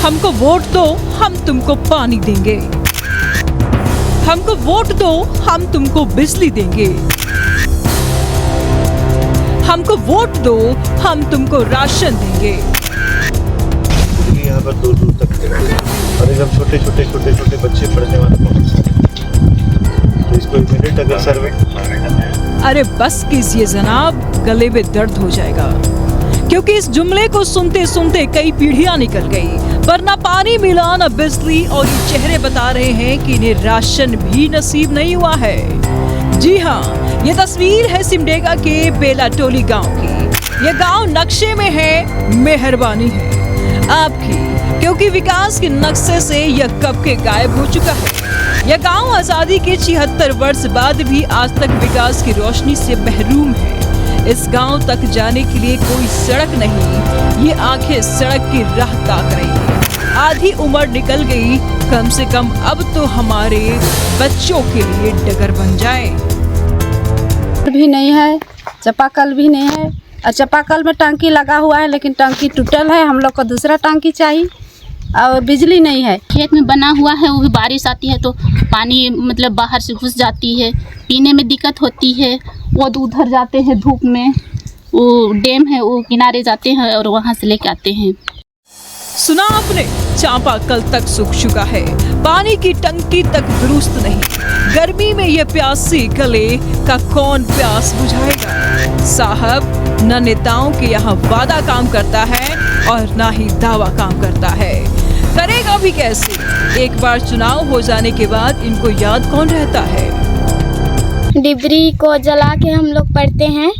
हमको वोट दो, हम तुमको पानी देंगे। हमको वोट दो, हम तुमको बिजली देंगे। हमको वोट दो, हम तुमको राशन देंगे। यहाँ पर दूर दूर तक और एकदम छोटे बच्चे पढ़ने वाले तो इसको इमीडिएट अगर सर्वे। अरे बस कीजिए जनाब, गले में दर्द हो जाएगा, क्योंकि इस जुमले को सुनते सुनते कई पीढ़ियां निकल गई, पर ना पानी मिला न बिजली, और ये चेहरे बता रहे हैं कि इन्हें राशन भी नसीब नहीं हुआ है। जी हाँ, ये तस्वीर है सिमडेगा के बेलाटोली गांव की। ये गांव नक्शे में है, मेहरबानी है आपकी, क्योंकि विकास के नक्शे से यह कब के गायब हो चुका है। यह गांव आजादी के 76 वर्ष बाद भी आज तक विकास की रोशनी से महरूम है। इस गांव तक जाने के लिए कोई सड़क नहीं, ये आंखें सड़क की राह ताक रही हैं। आधी उम्र निकल गई, कम से कम अब तो हमारे बच्चों के लिए डगर बन जाए। भी नहीं है, चापाकल भी नहीं है, और चापाकल में टंकी लगा हुआ है लेकिन टंकी टूटल है, हम लोग को दूसरा टंकी चाहिए, और बिजली नहीं है। खेत में बना हुआ है, वो भी बारिश आती है तो पानी मतलब बाहर से घुस जाती है, पीने में दिक्कत होती है। वो उधर जाते हैं धूप में, वो डैम है वो किनारे जाते हैं और वहाँ से लेके आते हैं। सुना आपने, चापाकल तक सूख चुका है, पानी की टंकी तक दुरुस्त नहीं। गर्मी में ये प्यासी गले का कौन प्यास बुझाएगा। साहब, न नेताओं के यहाँ वादा काम करता है और ना ही दावा काम करता है। करेगा भी कैसे? एक बार चुनाव हो जाने के बाद इनको याद कौन रहता है। डिबरी को जला के हम लोग पढ़ते हैं,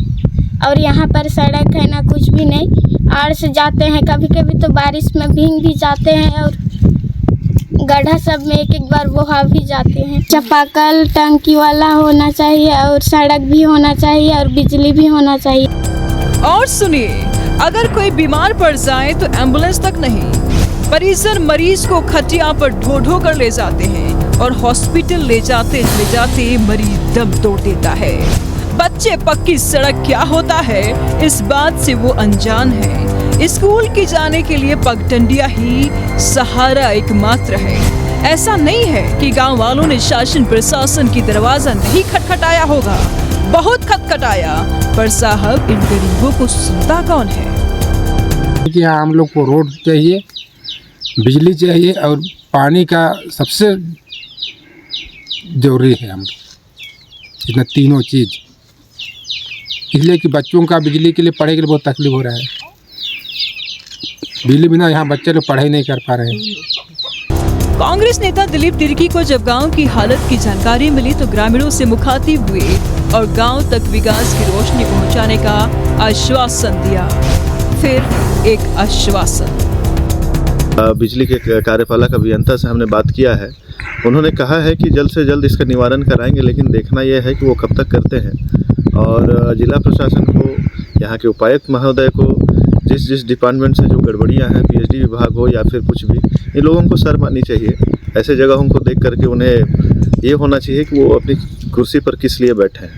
और यहाँ पर सड़क है ना कुछ भी नहीं। आड़ से जाते हैं, कभी कभी तो बारिश में भीग भी जाते हैं, और गड्ढा सब में एक बार बहा भी जाते हैं। चापाकल टंकी वाला होना चाहिए, और सड़क भी होना चाहिए, और बिजली भी होना चाहिए। और सुनिए, अगर कोई बीमार पड़ जाए तो एम्बुलेंस तक नहीं, परिजन मरीज को खटिया पर ढो ढो कर ले जाते हैं, और हॉस्पिटल ले जाते मरीज दम तोड़ देता है। बच्चे पक्की सड़क क्या होता है, इस बात से वो अनजान है। स्कूल की जाने के लिए पगडंडिया ही सहारा एकमात्र है। ऐसा नहीं है कि गांव वालों ने शासन प्रशासन की दरवाजा नहीं खटखटाया होगा, बहुत खटखटाया, पर साहब इन गरीबों को सुनता कौन है। यहाँ हम लोग को रोड चाहिए, बिजली चाहिए, और पानी का सबसे जरूरी है। हम लोग इतना तीनों चीज़, इसलिए कि बच्चों का बिजली के लिए पढ़ाई के लिए बहुत तकलीफ हो रहा है। बिजली बिना यहाँ बच्चे लोग पढ़ाई नहीं कर पा रहे हैं। कांग्रेस नेता दिलीप तिर्की को जब गांव की हालत की जानकारी मिली तो ग्रामीणों से मुखातिब हुए और गांव तक विकास की रोशनी पहुंचाने का आश्वासन दिया। फिर एक आश्वासन। बिजली के कार्यपालक अभियंता से हमने बात किया है, उन्होंने कहा है कि जल्द से जल्द इसका निवारण कराएंगे, लेकिन देखना यह है कि वो कब तक करते हैं। और जिला प्रशासन को, यहाँ के उपायुक्त महोदय को, जिस डिपार्टमेंट से जो गड़बड़ियाँ हैं, पीएचडी विभाग हो या फिर कुछ भी, इन लोगों को शर्म आनी चाहिए। ऐसे जगहों को देख करके उन्हें ये होना चाहिए कि वो अपनी कुर्सी पर किस लिए बैठे हैं।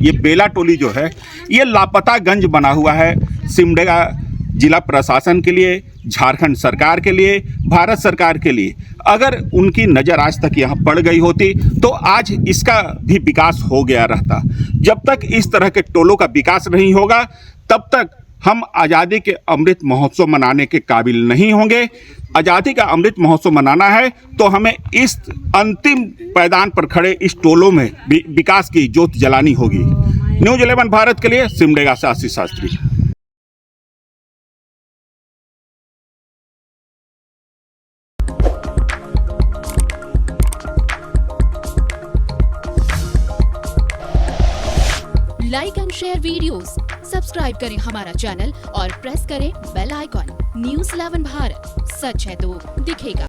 ये बेलाटोली जो है, ये लापता गंज बना हुआ है सिमडेगा जिला प्रशासन के लिए, झारखंड सरकार के लिए, भारत सरकार के लिए। अगर उनकी नज़र आज तक यहाँ पड़ गई होती तो आज इसका भी विकास हो गया रहता। जब तक इस तरह के टोलों का विकास नहीं होगा, तब तक हम आज़ादी के अमृत महोत्सव मनाने के काबिल नहीं होंगे। आज़ादी का अमृत महोत्सव मनाना है तो हमें इस अंतिम पैदान पर खड़े इस टोलों में विकास की ज्योत जलानी होगी। न्यूज़ 11 भारत के लिए सिमडेगा से Ashish Shastri. Like and share videos, subscribe करें हमारा चैनल और प्रेस करें बेल आइकॉन। न्यूज़ 11 भारत, सच है तो दिखेगा।